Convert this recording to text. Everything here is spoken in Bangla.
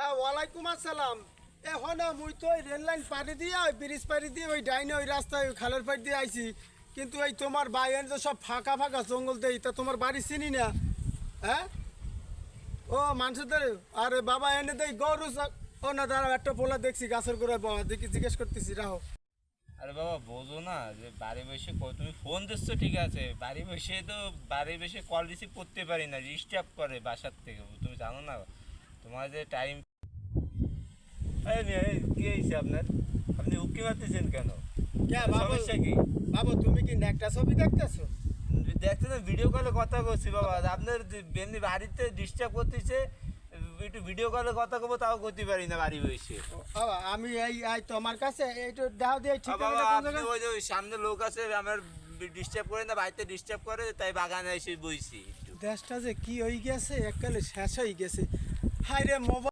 ওয়ালাইকুম আসসালাম। এখন মুই তো ওই রেল লাইন পাড়ি দিয়ে ওই ব্রিজ পাড়ি দিয়ে ওই ডাইনে ওই রাস্তায় ওই খালের পাড়ি দিয়ে আইছি, কিন্তু এই তোমার বাইরে যে সব ফাঁকা ফাঁকা জঙ্গল দেই, তা তোমার বাড়ি চিনি না। হ্যাঁ, ও মানুষদের আরে বাবা এনে দেই গরু ও না, দাঁড়াও, একটা পোলা দেখছি গাছের গোড়ায় বাবা, দেখি জিজ্ঞেস করতেছি, রাহো। আরে বাবা বোঝো না যে বাড়ি বসে তুমি ফোন দিচ্ছ ঠিক আছে, বাড়ি বসে তো বাড়ি বসে কল রিসিভ করতে পারি না, ডিস্টার্ব করে বাসার থেকে, তুমি জানো না তোমার যে টাইম। কি হয়েছে আপনার? আপনি উকি মারতেছেন কেন? সমস্যা কি বাবা? তুমি কি একটা ছবি দেখতেছো? দেখতে না, ভিডিও কলে কথা বলছি বাবা। আপনার বেমনি বাড়িতে ডিস্টার্ব করতেছে, একটু ভিডিও কলে কথা কবো তাও করতে পারি না বাড়ি বসে। বাবা আমি এই তোমার কাছে এইটু দেহ দিয়ে ঠিক বাবা আপনি ওই যে ওই সামনে লোক আছে আমার ডিস্টার্ব করে না, বাড়িতে ডিস্টার্ব করে, তাই বাগানে এসে বইছি একটু। দেশটা যে কি হয়ে গেছে, এককালে শেষ হয়ে গেছে। হায় রে মোবাইল